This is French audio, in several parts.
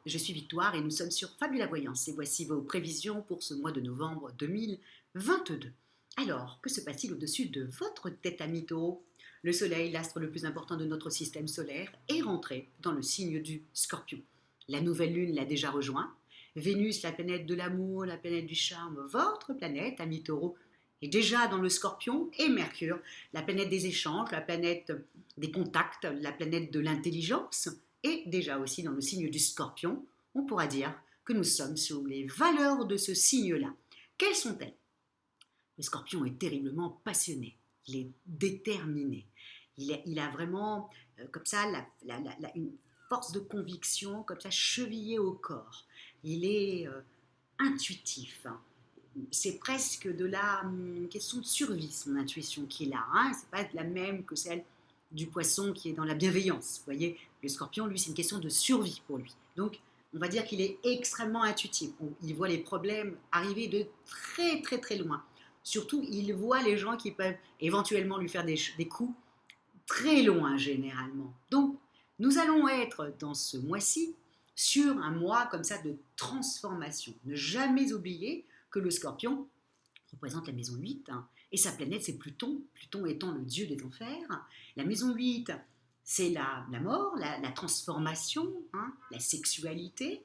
Je suis Victoire et nous sommes sur Fabula Voyance et voici vos prévisions pour ce mois de novembre 2022. Alors, que se passe-t-il au-dessus de votre tête, ami Taureau? Le Soleil, l'astre le plus important de notre système solaire, est rentré dans le signe du Scorpion. La nouvelle lune l'a déjà rejoint. Vénus, la planète de l'amour, la planète du charme, votre planète, ami Taureau, est déjà dans le Scorpion, et Mercure, la planète des échanges, la planète des contacts, la planète de l'intelligence, et déjà aussi dans le signe du Scorpion, on pourra dire que nous sommes sur les valeurs de ce signe-là. Quelles sont-elles? Le Scorpion est terriblement passionné, il est déterminé, il a vraiment comme ça une force de conviction comme ça chevillée au corps. Il est intuitif, hein. C'est presque de la question de survie, son intuition qu'il a. Hein. C'est pas la même que celle du poisson qui est dans la bienveillance. Vous voyez, le scorpion, lui, c'est une question de survie pour lui. Donc, on va dire qu'il est extrêmement intuitif. Il voit les problèmes arriver de très, très, très loin. Surtout, il voit les gens qui peuvent éventuellement lui faire des coups très loin, généralement. Donc, nous allons être dans ce mois-ci sur un mois comme ça de transformation. Ne jamais oublier que le scorpion représente la maison 8, hein, et sa planète c'est Pluton, Pluton étant le dieu des enfers. La maison 8, c'est la mort, la transformation, hein, la sexualité,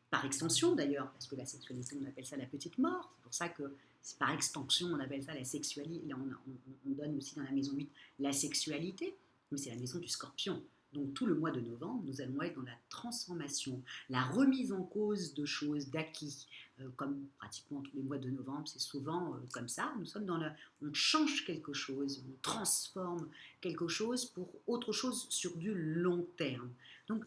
par extension d'ailleurs, parce que la sexualité on appelle ça la petite mort, c'est pour ça que par extension on appelle ça la sexualité, on donne aussi dans la maison 8 la sexualité, mais c'est la maison du scorpion. Donc tout le mois de novembre, nous allons être dans la transformation, la remise en cause de choses, d'acquis, comme pratiquement tous les mois de novembre, c'est souvent comme ça. Nous sommes on change quelque chose, on transforme quelque chose pour autre chose sur du long terme. Donc,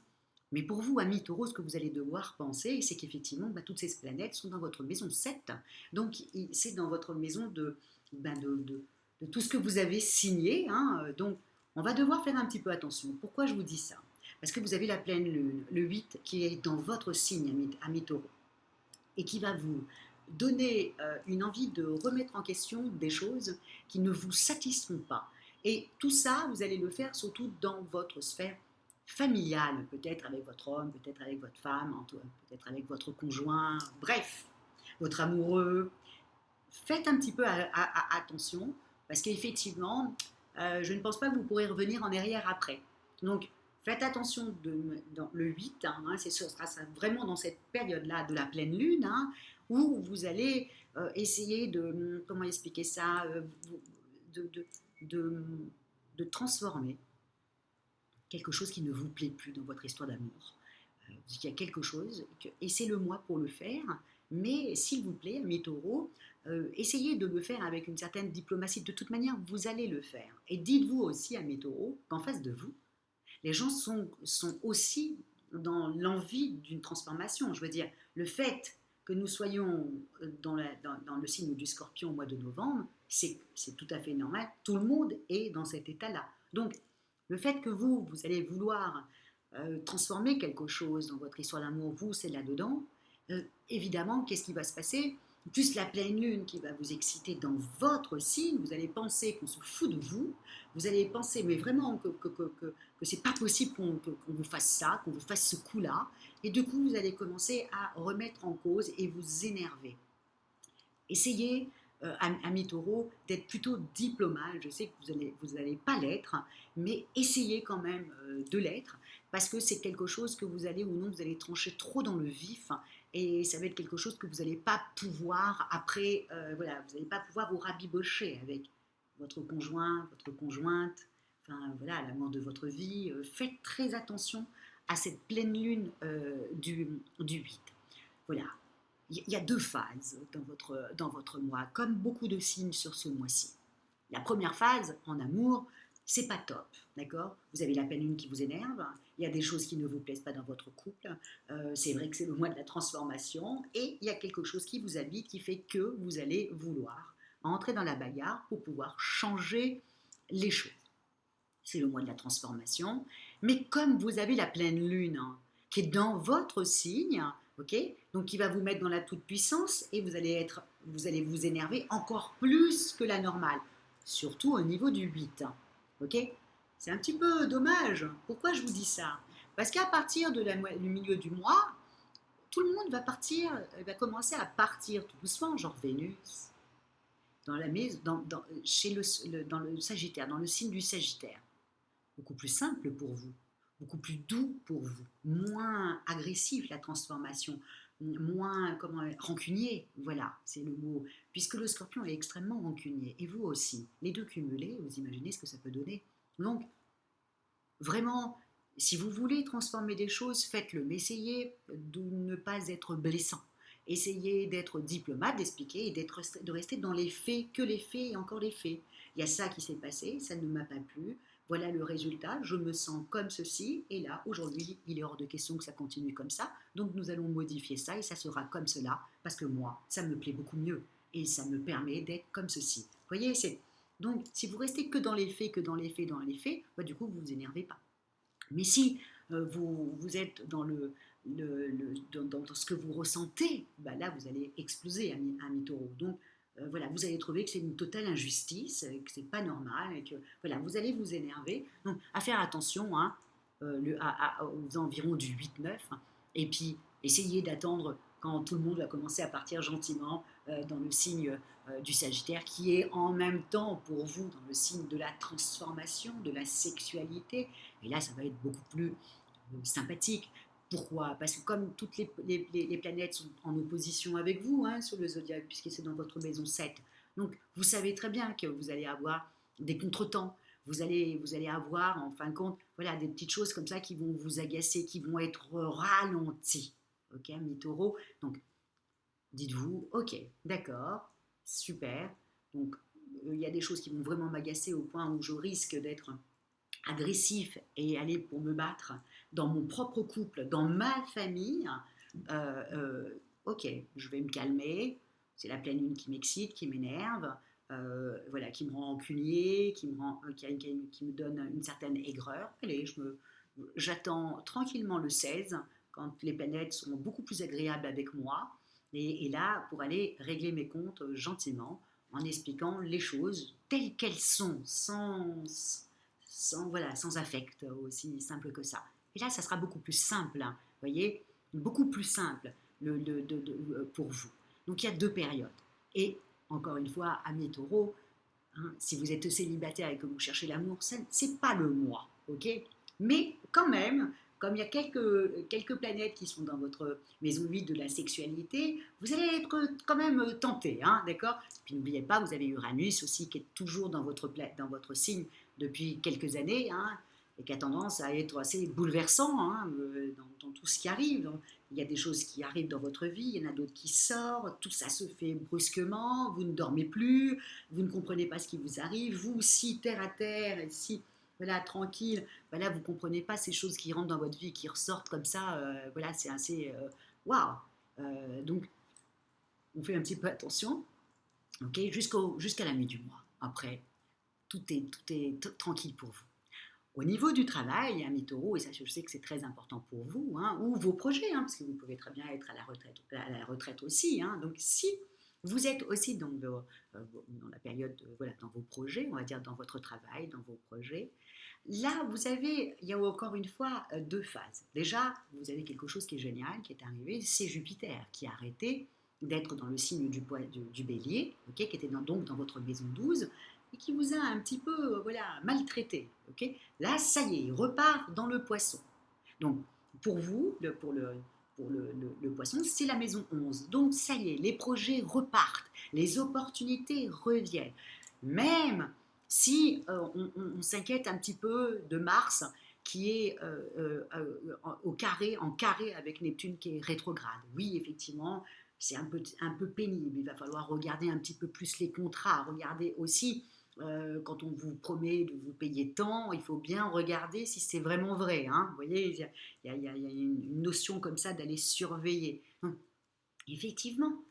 mais pour vous, amis taureaux, ce que vous allez devoir penser, c'est qu'effectivement, toutes ces planètes sont dans votre maison 7. Donc, c'est dans votre maison de tout ce que vous avez signé. Hein. Donc, on va devoir faire un petit peu attention. Pourquoi je vous dis ça? Parce que vous avez la pleine lune, le 8, qui est dans votre signe, ami taureau, et qui va vous donner une envie de remettre en question des choses qui ne vous satisfont pas. Et tout ça, vous allez le faire surtout dans votre sphère familiale, peut-être avec votre homme, peut-être avec votre femme, peut-être avec votre conjoint, bref, votre amoureux. Faites un petit peu attention, parce qu'effectivement, je ne pense pas que vous pourrez revenir en arrière après. Donc, faites attention dans le 8, hein, ce sera vraiment dans cette période-là de la pleine lune, hein, où vous allez essayer comment expliquer ça, de, de, de, de transformer quelque chose qui ne vous plaît plus dans votre histoire d'amour. Il y a quelque chose, et c'est le mois pour le faire, mais s'il vous plaît, mes taureaux, essayez de le faire avec une certaine diplomatie. De toute manière, vous allez le faire. Et dites-vous aussi à mes taureaux qu'en face de vous, les gens sont aussi dans l'envie d'une transformation. Je veux dire, le fait que nous soyons dans le signe du scorpion au mois de novembre, c'est tout à fait normal. Tout le monde est dans cet état-là. Donc, le fait que vous allez vouloir transformer quelque chose dans votre histoire d'amour, vous, c'est là-dedans, évidemment, qu'est-ce qui va se passer? Plus la pleine lune qui va vous exciter dans votre signe, vous allez penser qu'on se fout de vous, vous allez penser mais vraiment que c'est pas possible qu'on vous fasse ça, qu'on vous fasse ce coup-là, et du coup vous allez commencer à remettre en cause et vous énerver. Essayez, amis taureaux, d'être plutôt diplomate. Je sais que vous allez pas l'être, mais essayez quand même de l'être, parce que c'est quelque chose que vous allez ou non, vous allez trancher trop dans le vif, et ça va être quelque chose que vous n'allez pas pouvoir, après, voilà, vous n'allez pas pouvoir vous rabibocher avec votre conjoint, votre conjointe, enfin voilà, l'amour de votre vie. Faites très attention à cette pleine lune du 8. Voilà, il y a deux phases dans votre mois, comme beaucoup de signes sur ce mois-ci. La première phase, en amour, c'est pas top, d'accord? Vous avez la pleine lune qui vous énerve, il y a des choses qui ne vous plaisent pas dans votre couple, c'est vrai que c'est le mois de la transformation, et il y a quelque chose qui vous habite, qui fait que vous allez vouloir entrer dans la bagarre pour pouvoir changer les choses. C'est le mois de la transformation, mais comme vous avez la pleine lune, hein, qui est dans votre signe, ok, donc qui va vous mettre dans la toute-puissance, et vous allez vous énerver encore plus que la normale, surtout au niveau du 8, ok. C'est un petit peu dommage. Pourquoi je vous dis ça? Parce qu'à partir du milieu du mois, tout le monde va partir, va commencer à partir tout doucement, genre Vénus, dans la maison, chez dans le Sagittaire, dans le signe du Sagittaire. Beaucoup plus simple pour vous, beaucoup plus doux pour vous, moins agressif la transformation, moins rancunier, voilà, c'est le mot, puisque le Scorpion est extrêmement rancunier, et vous aussi, les deux cumulés, vous imaginez ce que ça peut donner. Donc, vraiment, si vous voulez transformer des choses, faites-le, mais essayez de ne pas être blessant. Essayez d'être diplomate, d'expliquer et de rester dans les faits, que les faits et encore les faits. Il y a ça qui s'est passé, ça ne m'a pas plu, voilà le résultat, je me sens comme ceci, et là, aujourd'hui, il est hors de question que ça continue comme ça, donc nous allons modifier ça, et ça sera comme cela, parce que moi, ça me plaît beaucoup mieux, et ça me permet d'être comme ceci. Vous voyez, c'est... Donc, si vous restez que dans les faits, bah, du coup, vous vous énervez pas. Mais si vous êtes dans, dans ce que vous ressentez, bah là, vous allez exploser, ami taureau. Donc, voilà, vous allez trouver que c'est une totale injustice, que c'est pas normal, et que voilà, vous allez vous énerver. Donc, à faire attention hein, aux environs du 8-9, hein, et puis essayez d'attendre quand tout le monde va commencer à partir gentiment dans le signe du Sagittaire, qui est en même temps pour vous dans le signe de la transformation, de la sexualité. Et là, ça va être beaucoup plus sympathique. Pourquoi? Parce que comme toutes les planètes sont en opposition avec vous hein, sur le zodiaque, puisque c'est dans votre maison 7, donc vous savez très bien que vous allez avoir des contretemps. Vous allez avoir, en fin de compte, voilà, des petites choses comme ça qui vont vous agacer, qui vont être ralenties. Ok, mi taureau. Donc, dites-vous, ok, d'accord, super. Donc, il y a des choses qui vont vraiment m'agacer au point où je risque d'être agressif et aller pour me battre dans mon propre couple, dans ma famille, ok, je vais me calmer. C'est la pleine lune qui m'excite, qui m'énerve, voilà, qui me rend rancunier, qui me donne une certaine aigreur. Allez, j'attends tranquillement le 16, quand les planètes seront beaucoup plus agréables avec moi, et là, pour aller régler mes comptes gentiment, en expliquant les choses telles qu'elles sont, voilà, sans affect, aussi simple que ça. Et là, ça sera beaucoup plus simple, hein, vous voyez, beaucoup plus simple pour vous. Donc il y a deux périodes. Et encore une fois, amis taureaux, hein, si vous êtes célibataire et que vous cherchez l'amour, c'est pas le mois, ok? Mais quand même, comme il y a quelques planètes qui sont dans votre maison 8 de la sexualité, vous allez être quand même tenté, hein, d'accord? Puis n'oubliez pas, vous avez Uranus aussi qui est toujours dans dans votre signe depuis quelques années, hein, et qui a tendance à être assez bouleversant hein, dans tout ce qui arrive. Donc, il y a des choses qui arrivent dans votre vie, il y en a d'autres qui sortent, tout ça se fait brusquement, vous ne dormez plus, vous ne comprenez pas ce qui vous arrive, vous, si terre à terre, et si voilà, tranquille, voilà, vous ne comprenez pas ces choses qui rentrent dans votre vie, qui ressortent comme ça, voilà, c'est assez waouh. Donc, on fait un petit peu attention, ok, jusqu'à la nuit du mois. Après, tout est tranquille pour vous. Au niveau du travail, ami taureau, et ça je sais que c'est très important pour vous, hein, ou vos projets, hein, parce que vous pouvez très bien être à la retraite aussi. Hein, donc si vous êtes aussi dans la période, voilà, dans vos projets, on va dire dans votre travail, dans vos projets, là il y a encore une fois deux phases. Déjà, vous avez quelque chose qui est génial, qui est arrivé, c'est Jupiter qui a arrêté d'être dans le signe du bélier, okay, qui était donc dans votre maison 12, et qui vous a un petit peu voilà, maltraité. Okay, là, ça y est, il repart dans le poisson. Donc, pour vous, le poisson, c'est la maison 11. Donc, ça y est, les projets repartent, les opportunités reviennent. Même si on s'inquiète un petit peu de Mars, qui est en carré avec Neptune qui est rétrograde. Oui, effectivement, c'est un peu pénible. Il va falloir regarder un petit peu plus les contrats, regarder aussi quand on vous promet de vous payer tant, il faut bien regarder si c'est vraiment vrai. Hein. Vous voyez, il y a une notion comme ça d'aller surveiller. Donc, effectivement,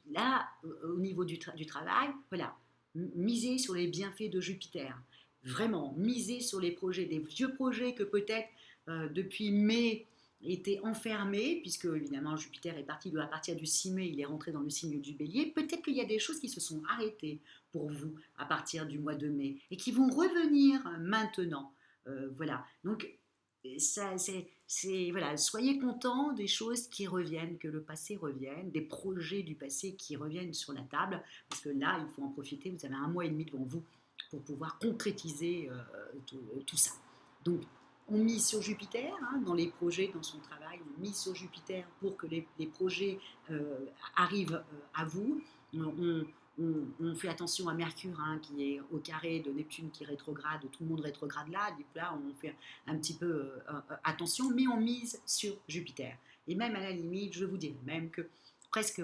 là, au niveau du travail, voilà, misez sur les bienfaits de Jupiter. Vraiment, misez sur les projets, des vieux projets que peut-être depuis mai étaient enfermés, puisque évidemment Jupiter est parti à partir du 6 mai, il est rentré dans le signe du bélier. Peut-être qu'il y a des choses qui se sont arrêtées pour vous à partir du mois de mai et qui vont revenir maintenant. Voilà. Donc, ça, voilà, soyez contents des choses qui reviennent, que le passé revienne, des projets du passé qui reviennent sur la table, parce que là, il faut en profiter. Vous avez 1 mois et demi devant vous pour pouvoir concrétiser tout ça. Donc, on mise sur Jupiter hein, dans les projets, dans son travail, on mise sur Jupiter pour que les projets arrivent à vous. On fait attention à Mercure hein, qui est au carré de Neptune qui rétrograde, tout le monde rétrograde là, du coup là on fait un petit peu attention, mais on mise sur Jupiter. Et même à la limite, je vous dirais même que presque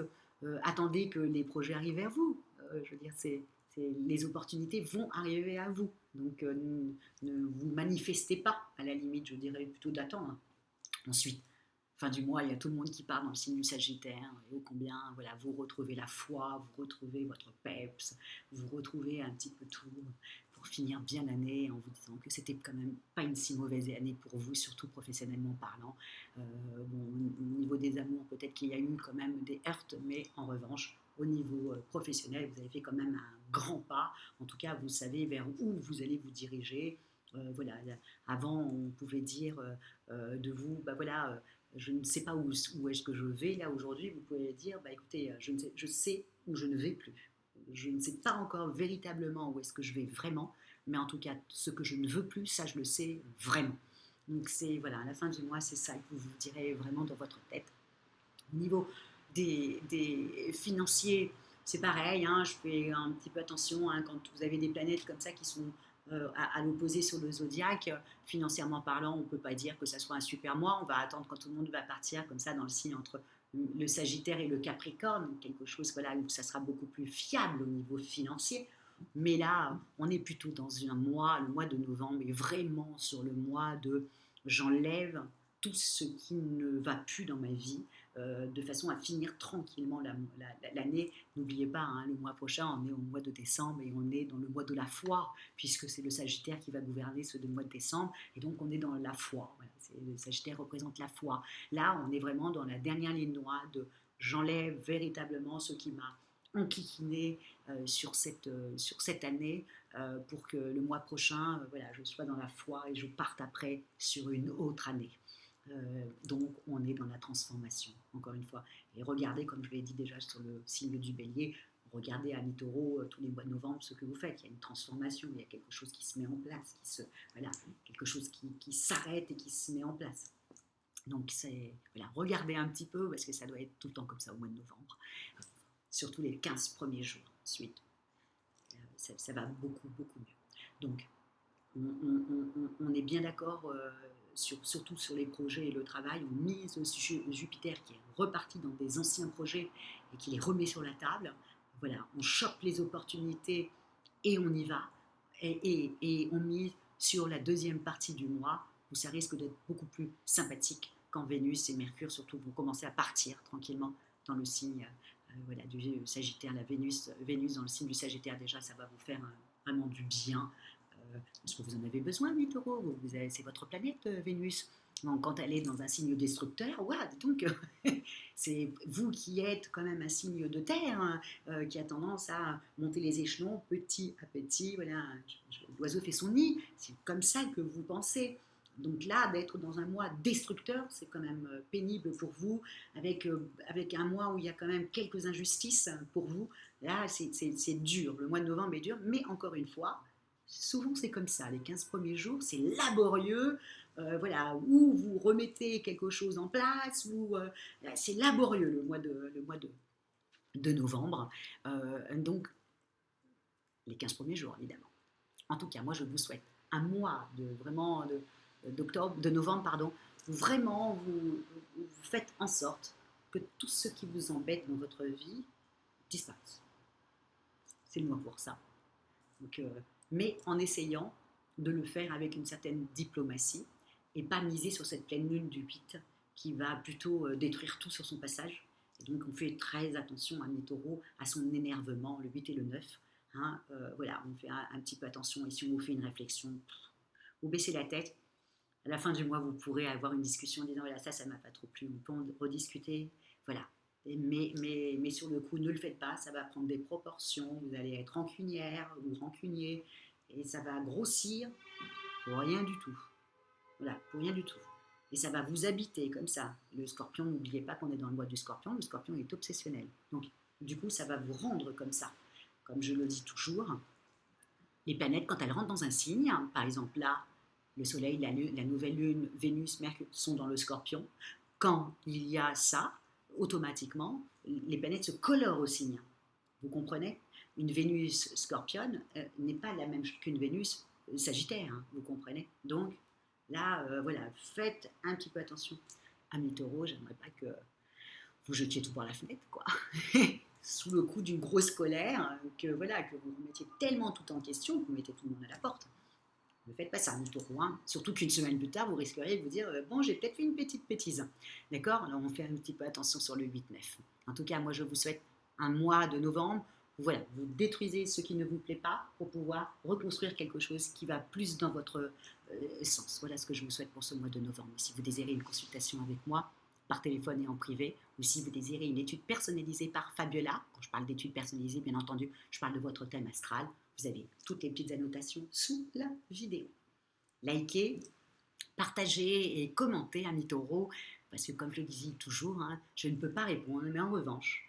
attendez que les projets arrivent vers vous. Je veux dire, les opportunités vont arriver à vous. Donc ne vous manifestez pas, à la limite, je dirais plutôt d'attendre. Ensuite, fin du mois, il y a tout le monde qui part dans le signe du Sagittaire. Et ô combien, voilà, vous retrouvez la foi, vous retrouvez votre peps, vous retrouvez un petit peu tout pour finir bien l'année en vous disant que c'était quand même pas une si mauvaise année pour vous, surtout professionnellement parlant. Bon, au niveau des amours, peut-être qu'il y a eu quand même des heurts, mais en revanche, au niveau professionnel, vous avez fait quand même un grand pas. En tout cas, vous savez vers où vous allez vous diriger. Voilà, avant, on pouvait dire de vous, bah voilà, je ne sais pas où est-ce que je vais là aujourd'hui, vous pouvez dire, bah écoutez, je sais où je ne vais plus. Je ne sais pas encore véritablement où est-ce que je vais vraiment, mais en tout cas, ce que je ne veux plus, ça je le sais vraiment. Donc c'est, voilà, à la fin du mois, c'est ça que vous vous direz vraiment dans votre tête. Au niveau des financiers, c'est pareil, hein, je fais un petit peu attention hein, quand vous avez des planètes comme ça qui sont à l'opposé sur le zodiaque, financièrement parlant, on ne peut pas dire que ça soit un super mois, on va attendre quand tout le monde va partir comme ça dans le signe entre le Sagittaire et le Capricorne, quelque chose voilà, où ça sera beaucoup plus fiable au niveau financier. Mais là, on est plutôt dans un mois, le mois de novembre, et vraiment sur le mois de j'enlève tout ce qui ne va plus dans ma vie, de façon à finir tranquillement l'année. N'oubliez pas, hein, le mois prochain, on est au mois de décembre et on est dans le mois de la foi, puisque c'est le Sagittaire qui va gouverner ce mois de décembre, et donc on est dans la foi. Voilà, le Sagittaire représente la foi. Là, on est vraiment dans la dernière ligne noire de j'enlève véritablement ce qui m'a enquiquiné sur cette année pour que le mois prochain, voilà, je sois dans la foi et je parte après sur une autre année. Donc, on est dans la transformation, encore une fois. Et regardez, comme je l'ai dit déjà sur le signe du bélier, regardez à mi-taureau tous les mois de novembre ce que vous faites. Il y a une transformation, il y a quelque chose qui se met en place, voilà, quelque chose qui s'arrête et qui se met en place. Donc, voilà, regardez un petit peu, parce que ça doit être tout le temps comme ça au mois de novembre, surtout les 15 premiers jours. Ensuite, ça va beaucoup, beaucoup mieux. Donc, on est bien d'accord, surtout sur les projets et le travail, on mise Jupiter qui est reparti dans des anciens projets et qui les remet sur la table. Voilà, on chope les opportunités et on y va. Et on mise sur la deuxième partie du mois où ça risque d'être beaucoup plus sympathique quand Vénus et Mercure surtout vont commencer à partir tranquillement dans le signe voilà, du Sagittaire. La Vénus dans le signe du Sagittaire, déjà, ça va vous faire vraiment du bien. Parce que vous en avez besoin, oui, taureau. C'est votre planète, Vénus. Donc, quand elle est dans un signe destructeur, ouais, donc c'est vous qui êtes quand même un signe de terre hein, qui a tendance à monter les échelons petit à petit. Voilà, l'oiseau fait son nid. C'est comme ça que vous pensez. Donc là, d'être dans un mois destructeur, c'est quand même pénible pour vous, avec un mois où il y a quand même quelques injustices pour vous. Là, c'est dur. Le mois de novembre est dur, mais encore une fois, souvent c'est comme ça. Les 15 premiers jours, c'est laborieux. Voilà, où vous remettez quelque chose en place, c'est laborieux le mois de novembre. Donc, les 15 premiers jours, évidemment. En tout cas, moi, je vous souhaite un mois de novembre, pardon, où vraiment vous faites en sorte que tout ce qui vous embête dans votre vie disparaisse. C'est le mot pour ça. Donc, mais en essayant de le faire avec une certaine diplomatie et pas miser sur cette pleine lune du 8 qui va plutôt détruire tout sur son passage. Et donc, on fait très attention à mi-taureau, à son énervement, le 8 et le 9. Hein, voilà, on fait un petit peu attention. Et si on vous fait une réflexion, vous baissez la tête. À la fin du mois, vous pourrez avoir une discussion en disant voilà, ça m'a pas trop plu, on peut en rediscuter. Voilà. Mais sur le coup, ne le faites pas, ça va prendre des proportions, vous allez être rancunière ou rancunier, et ça va grossir pour rien du tout. Voilà, pour rien du tout. Et ça va vous habiter comme ça. Le scorpion, n'oubliez pas qu'on est dans le mois du scorpion. Le scorpion est obsessionnel. Donc, du coup, ça va vous rendre comme ça. Comme je le dis toujours, les planètes, quand elles rentrent dans un signe, par exemple là, le Soleil, la nouvelle Lune, Vénus, Mercure sont dans le Scorpion. Quand il y a ça, automatiquement, les planètes se colorent au signe. Vous comprenez? Une Vénus Scorpionne n'est pas la même qu'une Vénus Sagittaire, hein, vous comprenez? Donc là, voilà, faites un petit peu attention. Amis taureaux, j'aimerais pas que vous jetiez tout par la fenêtre, quoi. Sous le coup d'une grosse colère, que voilà, que vous mettiez tellement tout en question que vous mettez tout le monde à la porte. Ne faites pas ça, ami taureau. Hein. Surtout qu'une semaine plus tard, vous risqueriez de vous dire bon, j'ai peut-être fait une petite bêtise. D'accord? Alors on fait un petit peu attention sur le 8-9. En tout cas, moi je vous souhaite un mois de novembre. Voilà, vous détruisez ce qui ne vous plaît pas pour pouvoir reconstruire quelque chose qui va plus dans votre sens. Voilà ce que je vous souhaite pour ce mois de novembre. Si vous désirez une consultation avec moi, par téléphone et en privé, ou si vous désirez une étude personnalisée par Fabiola, quand je parle d'études personnalisées, bien entendu, je parle de votre thème astral, vous avez toutes les petites annotations sous la vidéo. Likez, partagez et commentez, amis taureaux, parce que comme je le disais toujours, hein, je ne peux pas répondre, mais en revanche,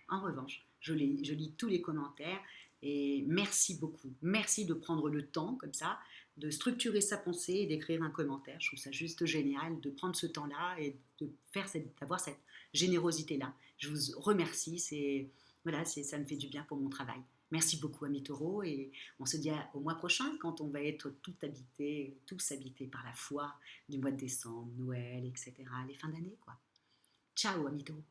je lis tous les commentaires et merci beaucoup. Merci de prendre le temps comme ça, de structurer sa pensée et d'écrire un commentaire. Je trouve ça juste génial de prendre ce temps-là et de d'avoir cette générosité-là. Je vous remercie, voilà, ça me fait du bien pour mon travail. Merci beaucoup, amis taureaux, et on se dit au mois prochain quand on va être tous habités par la foi du mois de décembre, Noël, etc., les fins d'année, quoi. Ciao, amis taureaux.